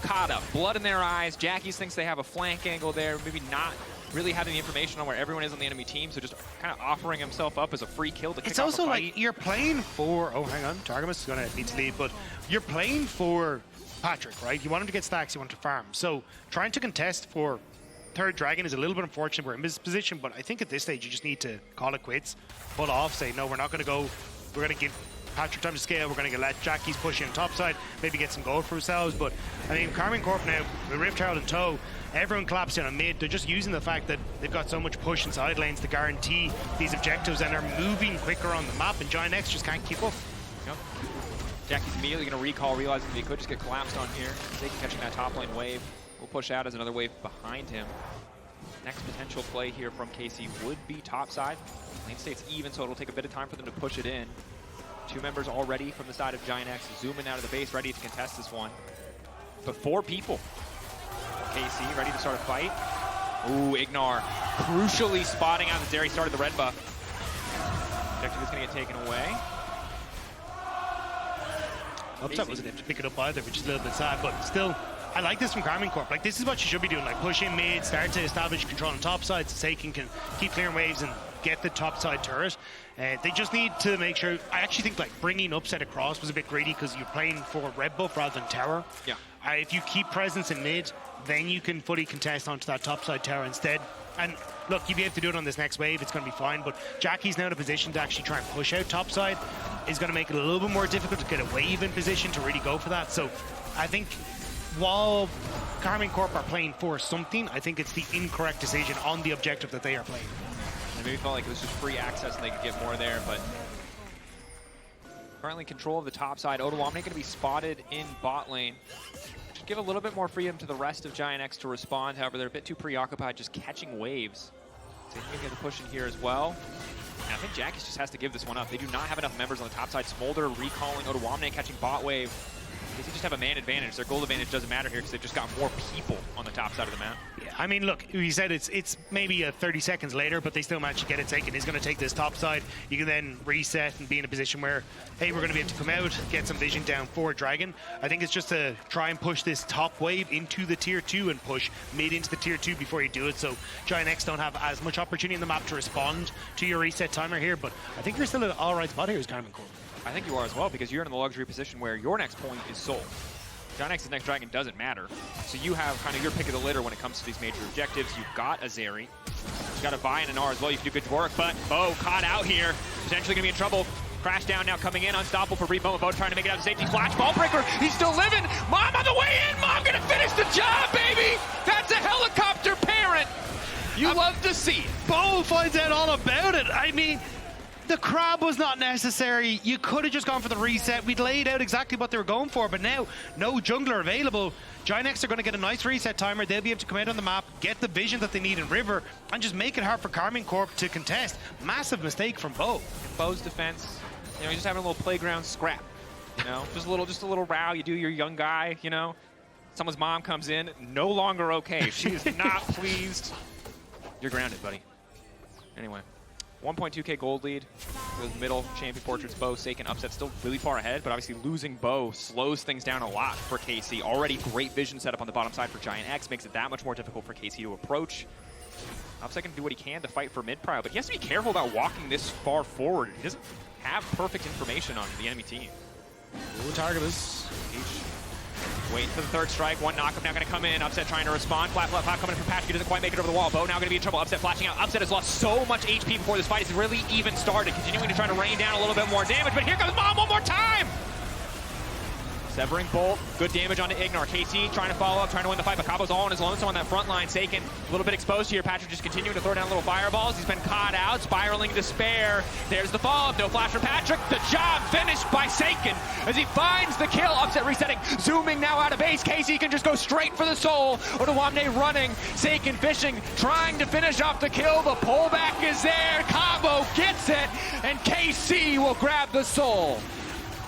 caught up. Blood in their eyes. Jackie's thinks they have a flank angle there, maybe not really having the information on where everyone is on the enemy team, so just kind of offering himself up as a free kill to kick off It's also a fight. like you're playing for... Oh, hang on. Targamas is going to need to leave, but you're playing for Patrik, right? You want him to get stacks, you want to farm. So trying to contest for third Dragon is a little bit unfortunate. We're in this position, but I think at this stage you just need to call it quits, pull off, say, no, we're not going to go. We're going to give Patrik time to scale. We're going to let Jackie's push in top side, maybe get some gold for ourselves. But I mean, Karmine Corp now, with Rift Herald in tow, everyone collapsing on mid. They're just using the fact that they've got so much push in side lanes to guarantee these objectives, and they're moving quicker on the map, and GIANTX just can't keep up. Yep. Jackie's immediately going to recall, realizing that he could just get collapsed on here. Saken catching that top lane wave. Will push out as another wave behind him. Next potential play here from KC would be top side. Lane state's even, so it'll take a bit of time for them to push it in. 2 members already from the side of GIANTX zooming out of the base, ready to contest this one. But 4 people. KC ready to start a fight. Ooh, IgNar crucially spotting out that Zeri started the red buff. Objective is going to get taken away. Upset wasn't able to pick it up either, which is a little bit sad, but still, I like this from Karmine Corp. Like, this is what you should be doing, like push in mid, start to establish control on top side so Saken can keep clearing waves and get the top side turret. They just need to make sure, I actually think like bringing upset across was a bit greedy because you're playing for red buff rather than tower. Yeah. If you keep presence in mid, then you can fully contest onto that top side tower instead. And look, you'll be able to do it on this next wave, it's going to be fine, but Jackie's now in a position to actually try and push out top side. Is going to make it a little bit more difficult to get a wave in position to really go for that. So I think while Karmine Corp are playing for something, I think it's the incorrect decision on the objective that they are playing. They maybe felt like it was just free access and they could get more there, but currently control of the top side. Odoamne going to be spotted in bot lane. give a little bit more freedom to the rest of GIANTX to respond. However, they're a bit too preoccupied just catching waves. So you can get the push in here as well. And I think Jackie's just has to give this one up. They do not have enough members on the top side. Smolder recalling Odoamne, catching bot wave. They just have a man advantage. Their gold advantage doesn't matter here because they've just got more people on the top side of the map. Yeah, I mean, look, we said it's maybe 30 seconds later, but they still managed to get it taken. He's going to take this top side. You can then reset and be in a position where, hey, we're going to be able to come out, get some vision down for Dragon. I think it's just to try and push this top wave into the tier 2 and push mid into the tier 2 before you do it. So GIANTX don't have as much opportunity in the map to respond to your reset timer here, but I think you're still an all right spot here as Karmine Corp. I think you are as well, because you're in the luxury position where your next point is sold. GIANTX's next Dragon doesn't matter. So you have kind of your pick of the litter when it comes to these major objectives. You've got a Zeri. You've got a Hwei and a Gnar as well. You can do good work, but Bo caught out here. Potentially going to be in trouble. Crash down now coming in. Unstoppable for brief moment. Bo trying to make it out of safety. Flash ball breaker. He's still living. Mom on the way in. Mom going to finish the job, baby. That's a helicopter parent. You love to see it. Bo finds out all about it. I mean, the crab was not necessary. You could have just gone for the reset. We'd laid out exactly what they were going for, but now no jungler available. GIANTX are going to get a nice reset timer. They'll be able to come out on the map, get the vision that they need in River, and just make it hard for Karmine Corp to contest. Massive mistake from Bo. In Bo's defense, you know, he's just having a little playground scrap. You know, just a little row. You do your young guy. You know, someone's mom comes in, no longer okay. She is not pleased. You're grounded, buddy. Anyway. 1.2k gold lead with middle champion portraits. Bo, Saken, upset still really far ahead, but obviously losing Bo slows things down a lot for KC. Already great vision set up on the bottom side for GIANTX, makes it that much more difficult for KC to approach. Upset can do what he can to fight for mid prio, but he has to be careful about walking this far forward. He doesn't have perfect information on the enemy team. Ooh, Targamas. Waiting for the third strike. One knockup now going to come in. Upset trying to respond. Flat coming in from Patrik. He doesn't quite make it over the wall. Bo now going to be in trouble. Upset flashing out. Upset has lost so much HP before this fight has really even started. Continuing to try to rain down a little bit more damage. But here comes Mom one more time. Severing Bolt. Good damage onto IgNar. KC trying to follow up, trying to win the fight. But Cabo's all on his lonesome on that front line. Saken a little bit exposed here. Patrik just continuing to throw down little fireballs. He's been caught out. Spiraling despair. There's the follow-up. No flash for Patrik. The job finished by Saken as he finds the kill. Upset resetting. Zooming now out of base. KC can just go straight for the soul. Odoamne running. Saken fishing. Trying to finish off the kill. The pullback is there. Cabo gets it. And KC will grab the soul.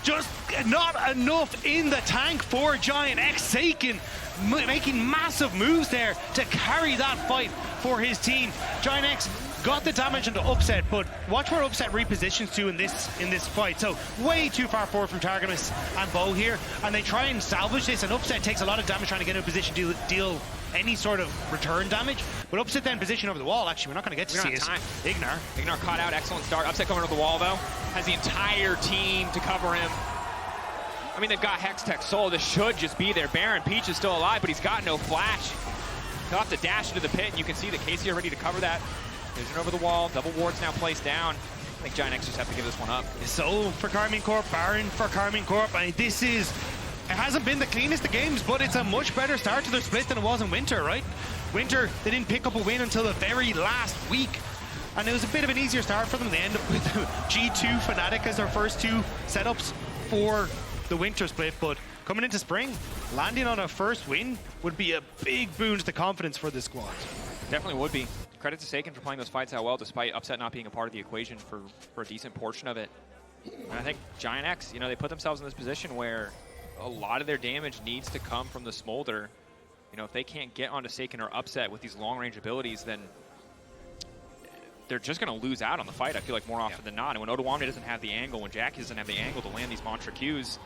Just not enough in the tank for GIANTX. Saken making massive moves there to carry that fight for his team. GIANTX got the damage into Upset, but watch where Upset repositions to in this fight. So way too far forward from Targamas and Bo here, and they try and salvage this, and Upset takes a lot of damage trying to get in a position to deal any sort of return damage. But Upset then position over the wall. Actually, we're not going to get to see it. IgNar caught out. Excellent start. Upset going over the wall, though. Has the entire team to cover him. I mean, they've got Hextech Soul. This should just be there. Baron Peach is still alive, but he's got no flash. He'll have to dash into the pit, and you can see that KC are ready to cover that. Vision over the wall. Double wards now placed down. I think GIANTX just have to give this one up. Soul for Karmine Corp. Baron for Karmine Corp. I mean, this is... It hasn't been the cleanest of games, but it's a much better start to their split than it was in Winter, right? Winter, they didn't pick up a win until the very last week. And it was a bit of an easier start for them. They end up with G2 Fnatic as their first two setups for the Winter split. But coming into Spring, landing on a first win would be a big boon to the confidence for this squad. Definitely would be. Credit to Saken for playing those fights out well, despite Upset not being a part of the equation for a decent portion of it. And I think GIANTX, you know, they put themselves in this position where a lot of their damage needs to come from the Smolder. You know, if they can't get onto Saken or Upset with these long-range abilities, then they're just going to lose out on the fight, I feel like, more often than not. And when Odoamne doesn't have the angle, when Jackie doesn't have the angle to land these Mantra Qs,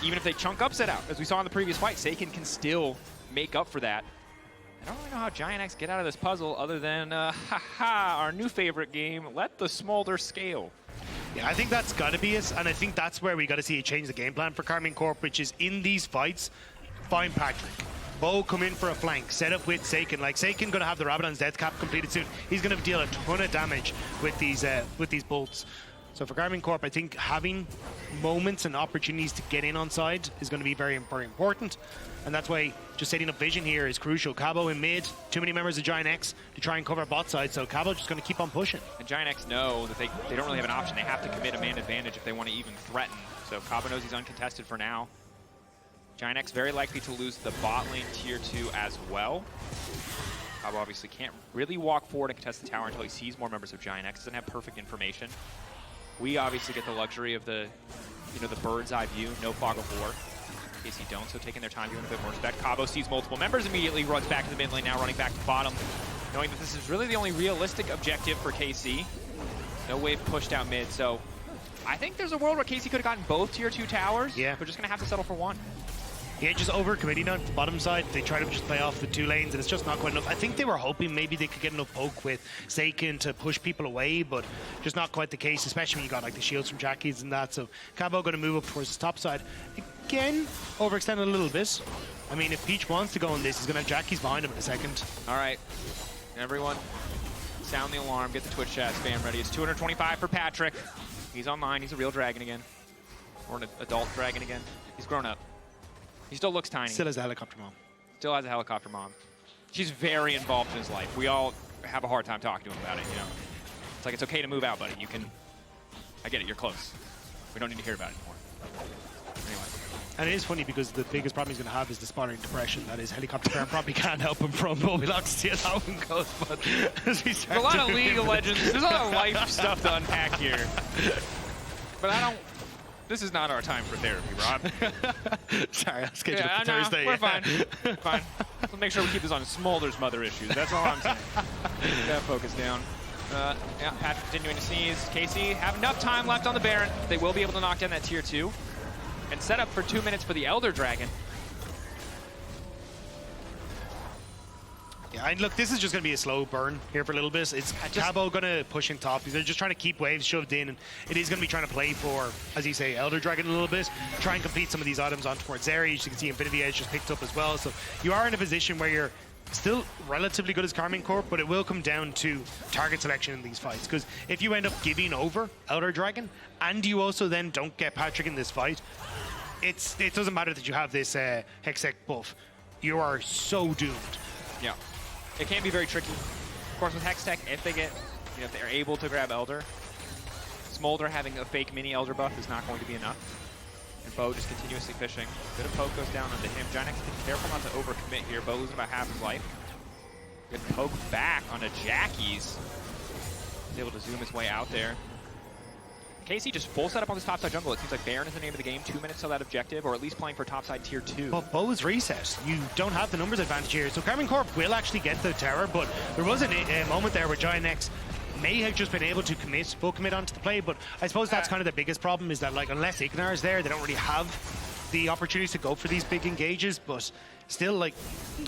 even if they chunk Upset out, as we saw in the previous fight, Saken can still make up for that. I don't really know how GIANTX get out of this puzzle other than, our new favorite game, let the Smolder scale. Yeah, I think that's got to be it, and I think that's where we got to see a change the game plan for Karmine Corp, which is in these fights, find Patrik. Bo come in for a flank, set up with Saken. Like, Saken going to have the Rabadon's death cap completed soon. He's going to deal a ton of damage with these bolts. So for Karmine Corp, I think having moments and opportunities to get in on side is going to be very, very important. And that's why just setting up vision here is crucial. Cabo in mid, too many members of GIANTX to try and cover bot side, so Cabo just going to keep on pushing. And GIANTX know that they don't really have an option. They have to commit a man advantage if they want to even threaten. So Cabo knows he's uncontested for now. GIANTX very likely to lose the bot lane tier 2 as well. Cabo obviously can't really walk forward and contest the tower until he sees more members of GIANTX. Doesn't have perfect information. We obviously get the luxury of the, the bird's eye view, no fog of war. In case you don't, so taking their time, giving a bit more respect. Cabo sees multiple members immediately, runs back to the mid lane, now running back to bottom, knowing that this is really the only realistic objective for KC. No wave pushed out mid, so I think there's a world where KC could have gotten both tier 2 towers. Yeah. We're just gonna have to settle for one. Yeah, just over-committing on the bottom side. They try to just play off the 2 lanes, and it's just not quite enough. I think they were hoping maybe they could get enough poke with Saken to push people away, but just not quite the case, especially when you got like the shields from Jackies and that. So Cabo going to move up towards the top side. Again, overextended a little bit. I mean, if Peach wants to go on this, he's going to have Jackies behind him in a second. All right, everyone, sound the alarm, get the Twitch chat spam ready. It's 225 for Patrik. He's online, he's a real dragon again. Or an adult dragon again. He's grown up. He still looks tiny. Still has a helicopter mom. Still has a helicopter mom. She's very involved in his life. We all have a hard time talking to him about it, It's like, it's okay to move out, buddy. You can, I get it, you're close. We don't need to hear about it anymore. Anyway. And it is funny because the biggest problem he's going to have is the spawning depression that his helicopter parent probably can't help him from, but we'll have to see how that one goes. But as we start there's a lot of League of Legends, there's a lot of life stuff to unpack here. But this is not our time for therapy, Rob. Sorry, I'll schedule it for Thursday. We're fine. Fine. We'll make sure we keep this on Smolder's mother issues. That's all I'm saying. Gotta focus down. Yeah, Patrik continuing to sneeze. KC have enough time left on the Baron. They will be able to knock down that tier 2. And set up for 2 minutes for the Elder Dragon. Yeah, and look, this is just going to be a slow burn here for a little bit. It's Cabo going to push in top. They're just trying to keep waves shoved in, and it is going to be trying to play for, as you say, Elder Dragon a little bit. Try and complete some of these items on towards Zeri. As you can see, Infinity Edge just picked up as well. So you are in a position where you're still relatively good as Karmine Corp, but it will come down to target selection in these fights. Because if you end up giving over Elder Dragon, and you also then don't get Patrik in this fight, it doesn't matter that you have this Hextech buff. You are so doomed. Yeah. It can be very tricky. Of course, with Hextech, if they get, if they're able to grab Elder, Smolder having a fake mini Elder buff is not going to be enough. And Bo just continuously fishing. Bit of poke goes down onto him. GIANTX be careful not to overcommit here. Bo losing about half his life. Good poke back onto Jackies. He's able to zoom his way out there. KC just full setup on this topside jungle. It seems like Baron is the name of the game. 2 minutes till that objective, or at least playing for topside tier 2. But Bo's reset. You don't have the numbers advantage here. So Karmine Corp will actually get the tower, but there was a moment there where GIANTX may have just been able to full commit onto the play, but I suppose that's kind of the biggest problem, is that like unless IgNar is there, they don't really have the opportunities to go for these big engages. But still, like,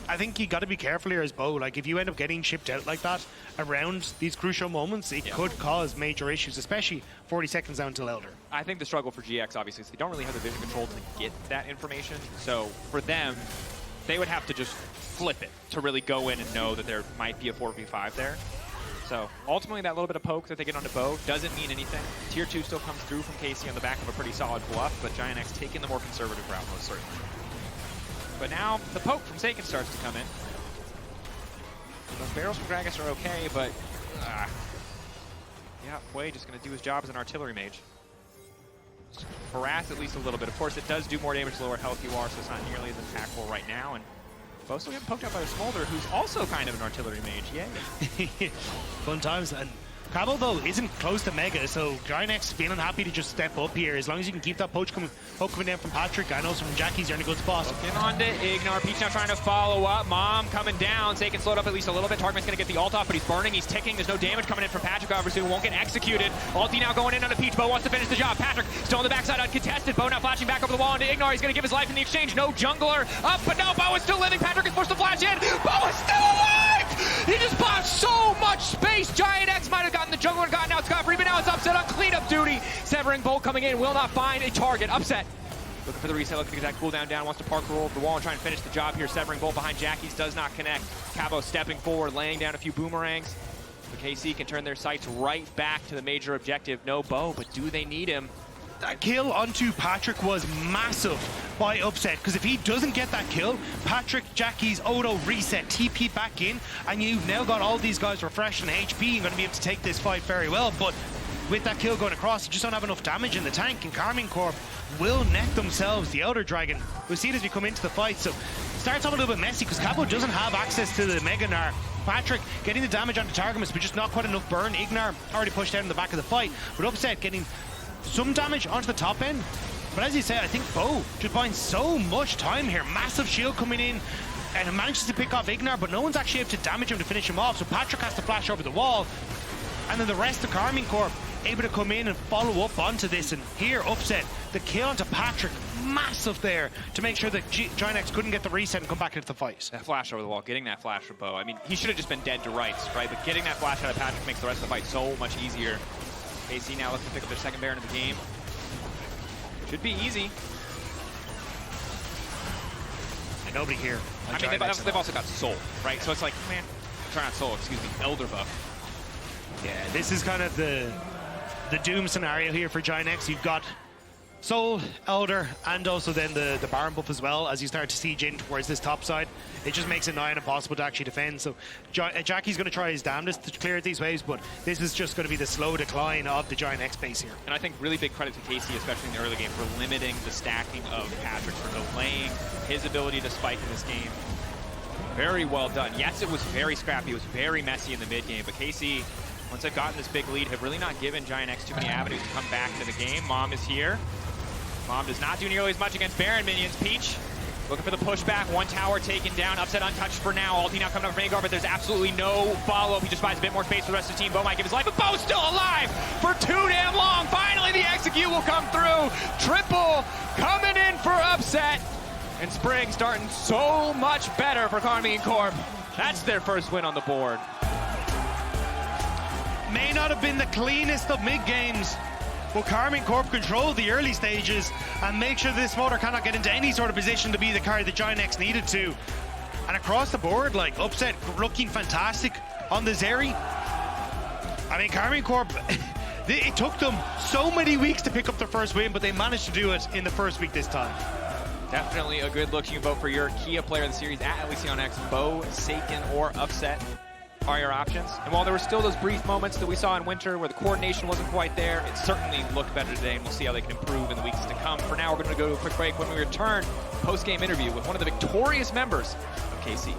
I think you got to be careful here as Bo. Like, if you end up getting shipped out like that around these crucial moments, it could cause major issues, especially 40 seconds down till Elder. I think the struggle for GX, obviously, is they don't really have the vision control to get that information. So for them, they would have to just flip it to really go in and know that there might be a 4v5 there. So ultimately, that little bit of poke that they get onto Bo doesn't mean anything. Tier 2 still comes through from KC on the back of a pretty solid bluff, but GIANTX taking the more conservative route, most certainly. But now the poke from Saken starts to come in. Those barrels from Gragas are okay, but yeah, Hwei just going to do his job as an artillery mage. Just harass at least a little bit. Of course, it does do more damage the lower health you are, so it's not nearly as impactful right now. And Bo's still getting poked out by the Smolder, who's also kind of an artillery mage. Yay. Fun times. And Cabo, though, isn't close to Mega, so GIANTX feeling happy to just step up here. As long as you can keep that poke coming down from Patrik. I know from Jackie's, you're in a good spot. Looking onto IgNar. Peach now trying to follow up. Mom coming down. Saken slowed up at least a little bit. Targamas going to get the ult off, but he's burning. He's ticking. There's no damage coming in from Patrik, obviously. Won't get executed. Ulti now going in on the Peach. Bo wants to finish the job. Patrik still on the backside uncontested. Bo now flashing back over the wall into IgNar. He's going to give his life in the exchange. No jungler up, but no, Bo is still living. Patrik is forced to flash in. Bo is still alive! He just bought so much space. GIANTX might have gotten the jungler and gotten out scot-free, but now it's upset on cleanup duty. Severing Bolt coming in, will not find a target. Upset. Looking for the reset, looking to get that cooldown down, wants to park roll over the wall and try and finish the job here. Severing Bolt behind Jackies does not connect. Cabo stepping forward, laying down a few boomerangs. The KC can turn their sights right back to the major objective. No Bo, but do they need him? That kill onto Patrik was massive by Upset, because if he doesn't get that kill, Patrik, Jackies, Odo reset, TP back in, and you've now got all these guys refreshed in HP and going to be able to take this fight very well. But with that kill going across, you just don't have enough damage in the tank, and Karmine Corp will net themselves the Elder Dragon. We'll see it as we come into the fight. So starts off a little bit messy because Cabo doesn't have access to the Mega Gnar. Patrik getting the damage onto Targamas, but just not quite enough burn. IgNar already pushed out in the back of the fight, but Upset getting some damage onto the top end. But as you say, I think Bo just buying so much time here. Massive shield coming in, and manages to pick off IgNar, but no one's actually able to damage him to finish him off. So Patrik has to flash over the wall, and then the rest of Karmine Corp able to come in and follow up onto this. And here, Upset, the kill onto Patrik, massive there to make sure that GIANTX couldn't get the reset and come back into the fight. That flash over the wall, getting that flash from Bo. I mean, he should have just been dead to rights, right? But getting that flash out of Patrik makes the rest of the fight so much easier. KC now looking to pick up their second Baron of the game. Should be easy. And nobody here. I mean, they've also got Soul, right? So it's like, man, sorry, not Soul, excuse me, Elder buff. Yeah, this is kind of the doom scenario here for GIANTX. You've got Soul, Elder, and also then the Baron buff as well as you start to siege in towards this top side. It just makes it nigh impossible to actually defend. So Jackie's going to try his damnedest to clear these waves, but this is just going to be the slow decline of the GIANTX base here. And I think really big credit to KC, especially in the early game, for limiting the stacking of Patrik, for delaying his ability to spike in this game. Very well done. Yes, it was very scrappy. It was very messy in the mid game, but KC, once they've gotten this big lead, have really not given GIANTX too many avenues to come back into the game. Mom is here. Mom does not do nearly as much against Baron minions. Peach looking for the pushback. One tower taken down. Upset untouched for now. Ulti now coming up from Agar, but there's absolutely no follow-up. He just buys a bit more space for the rest of the team. Bo might give his life, but Bo's still alive for too damn long. Finally, the execute will come through. Triple coming in for Upset. And Spring starting so much better for Karmine Corp. That's their first win on the board. May not have been the cleanest of mid-games, but Karmine Corp controlled the early stages and make sure this Smolder cannot get into any sort of position to be the card that GIANTX needed to. And across the board, like, Upset looking fantastic on the Zeri. I mean, Karmine Corp, it took them so many weeks to pick up their first win, but they managed to do it in the first week this time. Definitely a good look. You can vote for your Kia player of the series at LEC on X. Bo, Saken, or Upset are your options. And while there were still those brief moments that we saw in winter where the coordination wasn't quite there, it certainly looked better today, and we'll see how they can improve in the weeks to come. For now, we're going to go to a quick break. When we return, post-game interview with one of the victorious members of KC.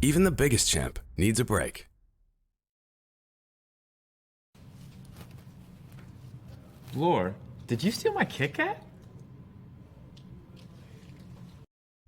Even the biggest champ needs a break. Laure, did you steal my Kit Kat?